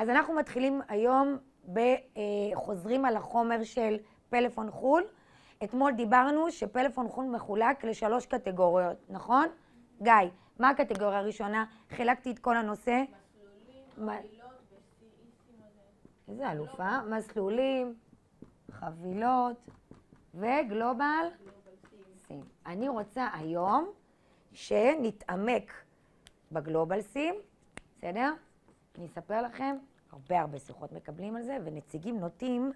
אז אנחנו מתחילים היום חוזרים על החומר של פלאפון חו"ל. אתמול דיברנו שפלאפון חו"ל מחולק ל3 קטגוריות, נכון? גיא, מה הקטגוריה הראשונה? חילקתי את כל הנושא. מסלולים, חבילות וסי-איסים הזה. איזה אלופה? מסלולים, חבילות וגלובל סים. אני רוצה היום שנתעמק בגלובל סים, בסדר? אני אספר לכם, הרבה שיחות מקבלים על זה, ונציגים נוטים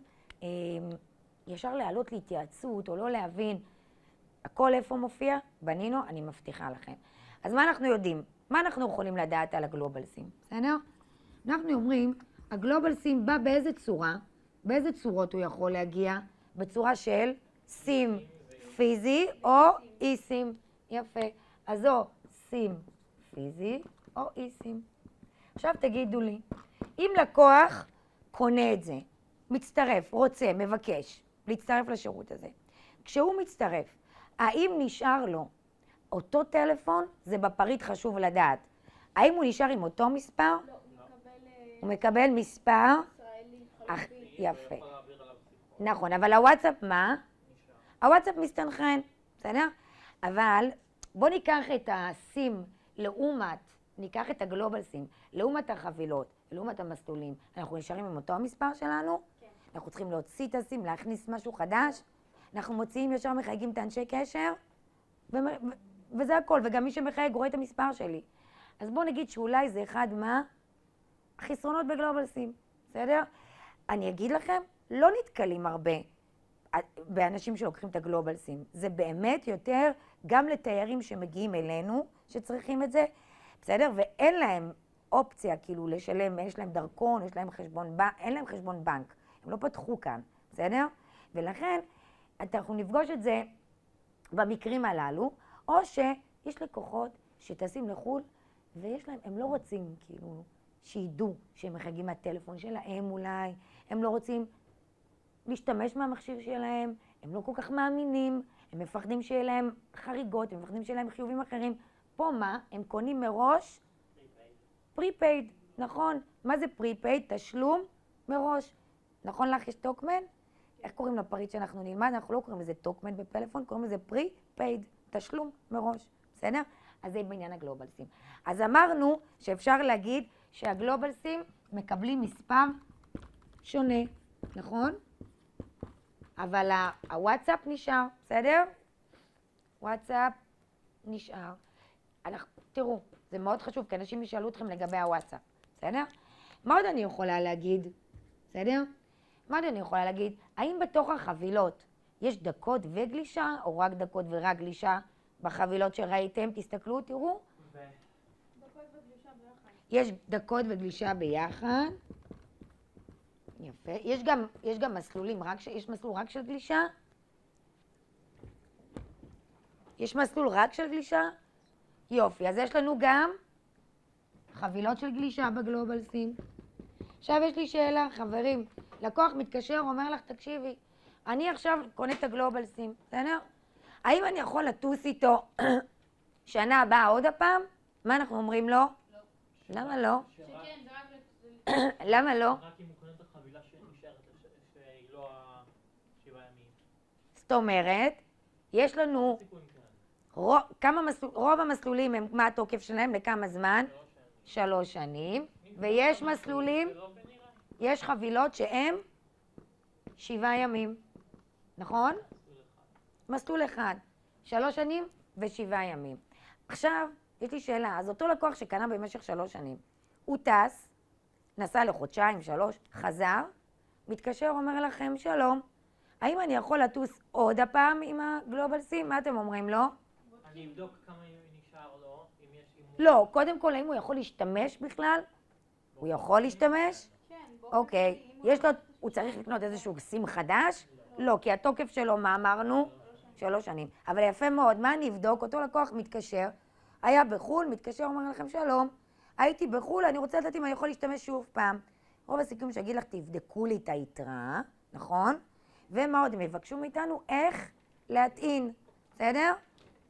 ישר להעלות להתייעצות או לא להבין. הכל איפה מופיע? בנינו, אני מבטיחה לכם. אז מה אנחנו יודעים? מה אנחנו יכולים לדעת על הגלובל סים? בסדר? אנחנו אומרים, הגלובל סים בא באיזה צורה? באיזה צורות הוא יכול להגיע? בצורה של סים פיזי או אי סים. יפה. אז או סים פיזי או אי סים. עכשיו תגידו לי, אם לקוח קונה את זה, מצטרף, רוצה, מבקש להצטרף לשירות הזה, כשהוא מצטרף, האם נשאר לו אותו טלפון? זה בפריט חשוב לדעת. האם הוא נשאר עם אותו מספר? לא, הוא מקבל מספר ישראלי חלופי. יפה. נכון, אבל הוואטסאפ מה? הוואטסאפ מסתנכרן, בסדר? אבל בוא ניקח את הסים לעומת, ניקח את הגלובל סים, לעומת החבילות, לעומת המסלולים. אנחנו נשארים עם אותו המספר שלנו? כן. אנחנו צריכים להוציא את הסים, להכניס משהו חדש? אנחנו מוציאים ישר מחייגים את האנשי קשר? וזה הכל, וגם מי שמחייג רואה את המספר שלי. אז בוא נגיד שאולי זה אחד מה? החסרונות בגלובל סים, בסדר? אני אגיד לכם, לא נתקלים הרבה באנשים שלוקחים את הגלובל סים. זה באמת יותר גם לתיירים שמגיעים אלינו, שצריכים את זה, בסדר? ואין להם אופציה כאילו לשלם, יש להם דרכון, יש להם חשבון בנק, אין להם חשבון בנק. הם לא פתחו כאן, בסדר? ולכן אנחנו נפגוש את זה במקרים הללו, או שיש לקוחות שטסים לחו"ל ויש להם, הם לא רוצים כאילו שידעו שהם מחייגים מהטלפון שלהם אולי, הם לא רוצים להשתמש מהמכשיר שלהם, הם לא כל כך מאמינים, הם מפחדים שיהיה להם חריגות, הם מפחדים שיהיה להם חיובים אחרים. פה מה? הם קונים מראש? פרי-פייד, נכון. מה זה פרי-פייד? תשלום מראש. נכון לך יש טוקמן? איך קוראים לפריט שאנחנו נלמד? אנחנו לא קוראים לזה טוקמן בפלאפון, קוראים לזה פרי-פייד, תשלום מראש, בסדר? אז זה בעניין הגלובל סים. אז אמרנו שאפשר להגיד שהגלובל סים מקבלים מספר שונה, נכון? אבל הוואטסאפ נשאר, בסדר? וואטסאפ נשאר. תראו, זה מאוד חשוב, כי אנשים ישאלו אתכם לגבי הוואטסאפ, בסדר? מה עוד אני יכולה להגיד? בסדר? מה עוד אני יכולה להגיד? האם בתוך החבילות יש דקות וגלישה, או רק דקות ורק גלישה בחבילות שראיתם? תסתכלו, תראו. דקות וגלישה ביחד. יש דקות וגלישה ביחד. יפה. יש גם מסלולים, יש מסלול רק של גלישה? יש מסלול רק של גלישה? יופי, אז יש לנו גם חבילות של גלישה בגלובל סים. עכשיו יש לי שאלה, חברים. לקוח מתקשר, אומר לך, תקשיבי, אני עכשיו קונה את הגלובל סים, בסדר? האם אני יכול לטוס איתו שנה הבאה עוד הפעם? מה אנחנו אומרים לו? לא. למה לא? שכן, זה רק למה לא? רק אם הוא קונה את החבילה שנשארת, שהיא לא ה7 ימים. זאת אומרת, יש לנו רוב המסלולים הם, מה התוקף שלהם? לכמה זמן? 3 שנים. ויש מסלולים, יש חבילות שהם 7 ימים, נכון? מסלול אחד, 3 שנים ו7 ימים. עכשיו, יש לי שאלה, אז אותו לקוח שקנה במשך 3 שנים, הוא טס, נסע לחודשיים, 3, חזר, מתקשר, אומר לכם, שלום, האם אני יכול לטוס עוד הפעם עם הגלובל סים? מה אתם אומרים לו? אני אבדוק כמה נשאר לו, אם יש... לא, קודם כל, האם הוא יכול להשתמש בכלל? הוא יכול להשתמש? כן, אוקיי. יש לו, הוא צריך לקנות איזשהו סים חדש? לא, כי התוקף שלו, מה אמרנו? 3 שנים. אבל יפה מאוד, מה אני אבדוק? אותו לקוח מתקשר, היה בחול, מתקשר, אומר לכם, שלום, הייתי בחול, אני רוצה לדעת אם אני יכול להשתמש שוב פעם. רוב הסיכום שיגיד לך, תבדקו לי את היתרה, נכון? ומה עוד הם יבקשו מאיתנו? איך להטעין, בסדר?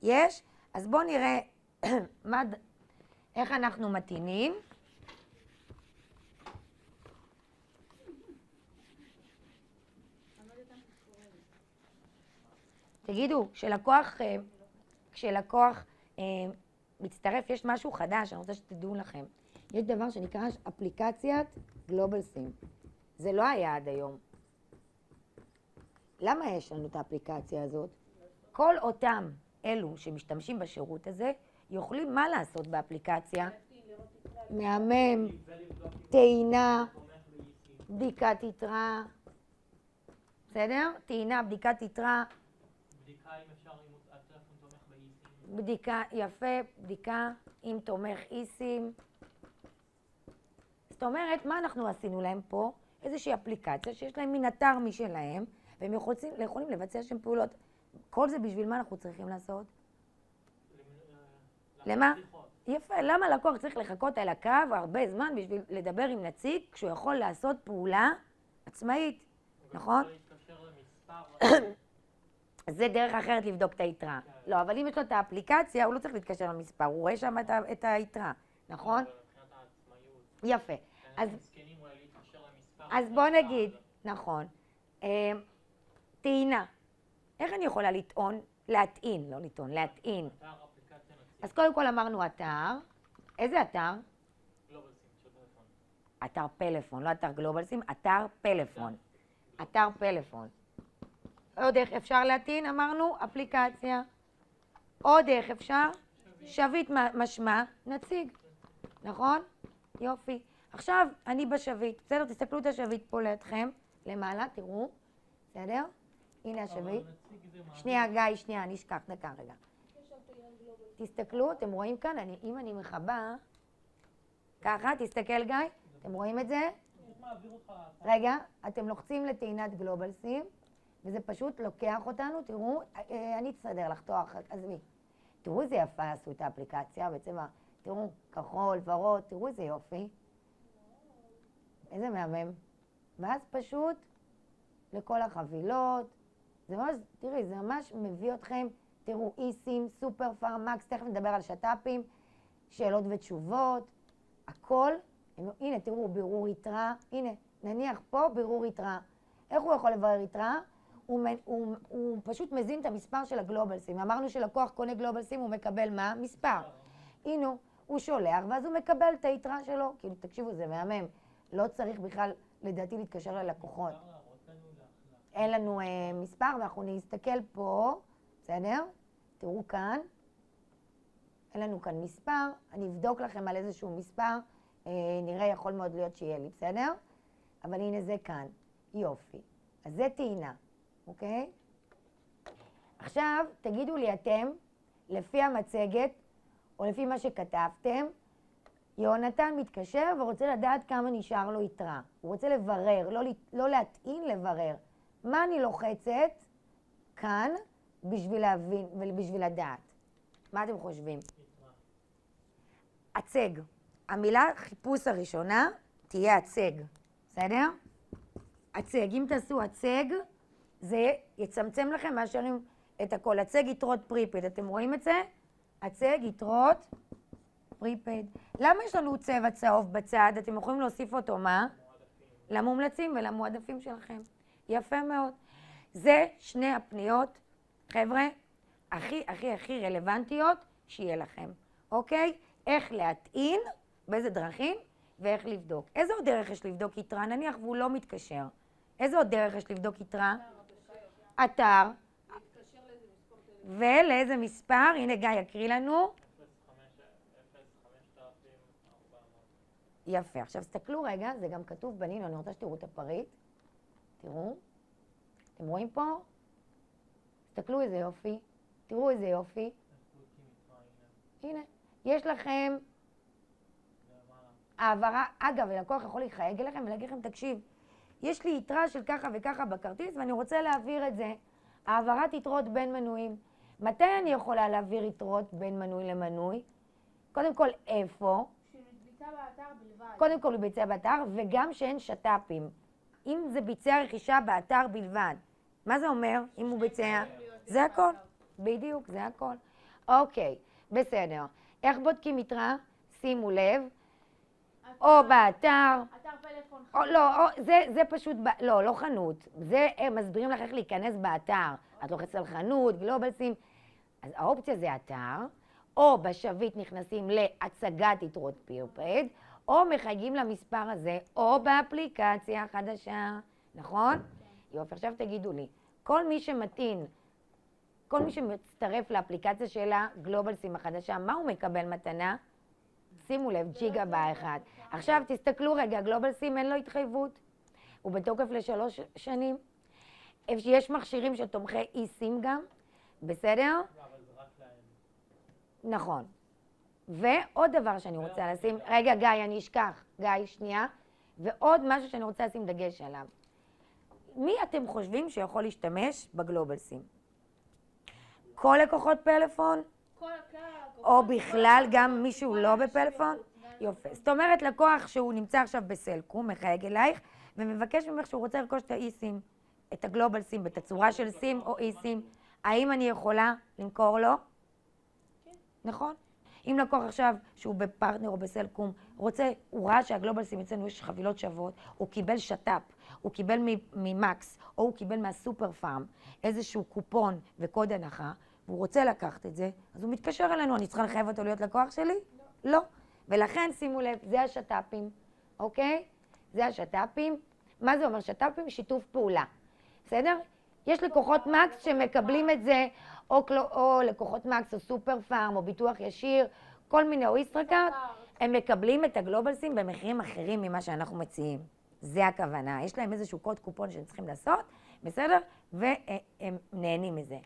יש? אז בואו נראה איך אנחנו מטעינים. תגידו, כשלקוח מצטרף, יש משהו חדש, אני רוצה שתדעו לכם. יש דבר שנקרא אפליקציית גלובל סים. זה לא היה עד היום. למה יש לנו את האפליקציה הזאת? כל אותם אלו שמשתמשים בשירות הזה, יכולים מה לעשות באפליקציה? מהמם, טעינה, בדיקת יתרה, בסדר? טעינה, בדיקת יתרה, בדיקה אם אפשר, אם הטלפון תומך באיסים. בדיקה, יפה, בדיקה אם תומך איסים. זאת אומרת, מה אנחנו עשינו להם פה? איזושהי אפליקציה שיש להם מין אתר משלהם, והם יכולים לבצע שם פעולות. כל זה בשביל מה אנחנו צריכים לעשות? למה? יפה, למה לקוח צריך לחכות על הקו הרבה זמן בשביל לדבר עם נציג כשהוא יכול לעשות פעולה עצמאית, נכון? הוא יכול להתקשר למספר. זה דרך אחרת לבדוק את היתרה. לא, אבל אם יש לו את האפליקציה, הוא לא צריך להתקשר למספר, הוא רואה שם את היתרה, נכון? מבחינת העצמאיות. יפה. אז מסכנים אולי להתקשר למספר. אז בוא נגיד, נכון, טעינה. איך אני יכולה לטעון? להטעין, לא לטעון, להטעין. אתר אפליקציה נציג. אז קודם כל אמרנו אתר. איזה אתר? גלובל סים של טלפון. אתר פלאפון, לא אתר גלובל סים, אתר פלאפון. אתר פלאפון. עוד איך אפשר להטעין? אמרנו, אפליקציה. עוד איך אפשר? שביט משמע, נציג. נכון? יופי. עכשיו, אני בשביט. בסדר? תסתכלו את השביט פה לידכם. למעלה, תראו. בסדר? הנה השביט. שנייה, גיא, שנייה, אני אשכח דקה רגע. תסתכלו, אתם רואים כאן, אם אני מכבה, ככה, תסתכל גיא, אתם רואים את זה? רגע, אתם לוחצים לטעינת גלובל סים, וזה פשוט לוקח אותנו, תראו, אני אסדר לך תואר, עזבי. תראו איזה יפה עשו את האפליקציה, בעצם, תראו, כחול, ורוד, תראו איזה יופי. איזה מהמם. ואז פשוט לכל החבילות, זה ממש, תראי, זה ממש מביא אתכם, תראו, איסים, סופר פארמקס, תכף נדבר על שטאפים, שאלות ותשובות, הכל. הנה, תראו, בירור יתרה, הנה, נניח פה בירור יתרה. איך הוא יכול לברר יתרה? הוא פשוט מזין את המספר של הגלובל סים. אמרנו שלקוח קונה גלובל סים, הוא מקבל מה? מספר. הנה, הוא שולח, ואז הוא מקבל את היתרה שלו. כאילו, תקשיבו, זה מהמם. לא צריך בכלל, לדעתי, להתקשר ללקוחות. אין לנו מספר, ואנחנו נסתכל פה, בסדר? תראו כאן. אין לנו כאן מספר. אני אבדוק לכם על איזשהו מספר. נראה, יכול מאוד להיות שיהיה לי, בסדר? אבל הנה זה כאן. יופי. אז זה טעינה, אוקיי? עכשיו, תגידו לי אתם, לפי המצגת, או לפי מה שכתבתם, יונתן מתקשר ורוצה לדעת כמה נשאר לו יתרה. הוא רוצה לברר, לא להטעין, לברר. מה אני לוחצת כאן בשביל להבין ובשביל לדעת? מה אתם חושבים? הצג. המילה חיפוש הראשונה תהיה הצג, בסדר? הצג. אם תעשו הצג, זה יצמצם לכם מאשר את הכל. הצג יתרות פריפייד. אתם רואים את זה? הצג יתרות פריפייד. למה יש לנו צבע צהוב בצד? אתם יכולים להוסיף אותו, מה? למומלצים ולמועדפים שלכם. יפה מאוד. זה שני הפניות, חבר'ה, הכי רלוונטיות שיהיה לכם. אוקיי? איך להטעין, באיזה דרכים, ואיך לבדוק. איזה עוד דרך יש לבדוק יתרה? נניח והוא לא מתקשר. איזה עוד דרך יש לבדוק יתרה? אתר. ולאיזה מספר? הנה גיא יקריא לנו. 05,400. יפה. עכשיו תסתכלו רגע, זה גם כתוב בנינו, אני רוצה שתראו את הפריט. תראו. אתם רואים פה? תסתכלו איזה יופי. תראו איזה יופי. הנה. יש לכם העברה, אגב, הלקוח יכול להיחייג אליכם ולהגיד לכם, תקשיב, יש לי יתרה של ככה וככה בכרטיס ואני רוצה להעביר את זה. העברת יתרות בין מנויים. מתי אני יכולה להעביר יתרות בין מנוי למנוי? קודם כל, איפה? שביצע באתר בלבד. קודם כל, הוא ביצע באתר, וגם שאין שטאפים. אם זה ביצע רכישה באתר בלבד. מה זה אומר, אם הוא ביצע? זה הכל. בדיוק, זה הכל. אוקיי, בסדר. איך בודקים יתרה? שימו לב. או באתר. אתר פלאפון. לא, זה פשוט, לא חנות. זה, הם מסבירים לך איך להיכנס באתר. את לוחצת על חנות, גלובל סים. אז האופציה זה אתר, או בשביט נכנסים להצגת יתרות פירפד, או מחייגים למספר הזה, או באפליקציה החדשה, נכון? יופי, עכשיו תגידו לי, כל מי שמתאים, כל מי שמצטרף לאפליקציה של הגלובל סים החדשה, מה הוא מקבל מתנה? שימו לב, ג'יגה בא אחד. עכשיו תסתכלו רגע, גלובל סים אין לו התחייבות, הוא בתוקף ל3 שנים. יש מכשירים שתומכי אי-סים גם, בסדר? לא, אבל זה רק להם. נכון. ועוד דבר שאני רוצה לשים, רגע גיא, אני אשכח, גיא, שנייה, ועוד משהו שאני רוצה לשים דגש עליו. מי אתם חושבים שיכול להשתמש בגלובל סים? כל לקוחות פלאפון? כל הלקוחות, או בכלל כל גם הלקוחות, מישהו כל לא האנשים בפלאפון? גם יופי. זאת אומרת, לקוח שהוא נמצא עכשיו בסלקום, מחייג אלייך, ומבקש ממך שהוא רוצה לרכוש את האי-סים, את הגלובל סים, בתצורה של סים או אי-סים. האם אני יכולה למכור לו? נכון. אם לקוח עכשיו, שהוא בפרטנר או בסלקום, רוצה, הוא ראה שהגלובל סים אצלנו יש חבילות שוות, הוא קיבל שטאפ, הוא קיבל ממקס, או הוא קיבל מהסופר פארם איזשהו קופון וקוד הנחה, והוא רוצה לקחת את זה, אז הוא מתקשר אלינו, אני צריכה לחייב אותו להיות לקוח שלי? לא. ולכן, שימו לב, זה השטאפים, אוקיי? זה השטאפים. מה זה אומר שטאפים? שיתוף פעולה. בסדר? יש לקוחות מקס שמקבלים את זה, או לקוחות מקס או סופר פארם או ביטוח ישיר, כל מיני, או ישראכרט, הם מקבלים את הגלובל סים במחירים אחרים ממה שאנחנו מציעים. זה הכוונה. יש להם איזשהו קוד קופון שהם צריכים לעשות, בסדר? והם נהנים מזה.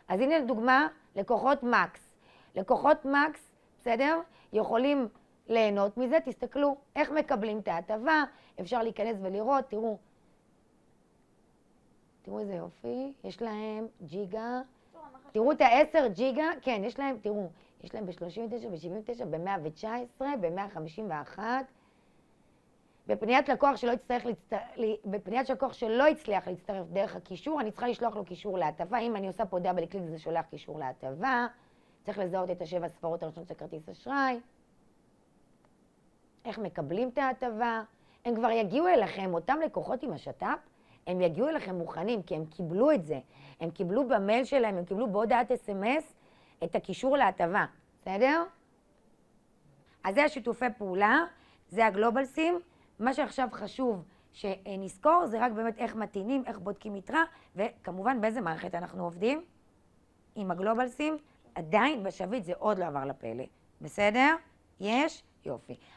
אז הנה דוגמה, לקוחות מקס. לקוחות מקס, בסדר? יכולים ליהנות מזה, תסתכלו איך מקבלים את ההטבה, אפשר להיכנס ולראות, תראו איזה יופי, יש להם ג'יגה, תראו את ה-10 ג'יגה, כן, יש להם, תראו, יש להם ב-39, ב-79, ב-119, ב-151. בפניית לקוח שלא הצליח להצטרף דרך הקישור, אני צריכה לשלוח לו קישור להטבה. אם אני עושה פה דאבל קליק זה שולח קישור להטבה. צריך לזהות את 7 הספרות הראשונות של כרטיס אשראי. איך מקבלים את ההטבה? הם כבר יגיעו אליכם, אותם לקוחות עם השת"פ, הם יגיעו אליכם מוכנים, כי הם קיבלו את זה. הם קיבלו במייל שלהם, הם קיבלו בהודעת SMS את הקישור להטבה. בסדר? אז זה השיתופי פעולה, זה הגלובל סים. מה שעכשיו חשוב שנזכור זה רק באמת איך מתאינים, איך בודקים יתרה, וכמובן באיזה מערכת אנחנו עובדים עם הגלובל סים. עדיין בשביט זה עוד לא עבר לפלא. בסדר? יש? יופי.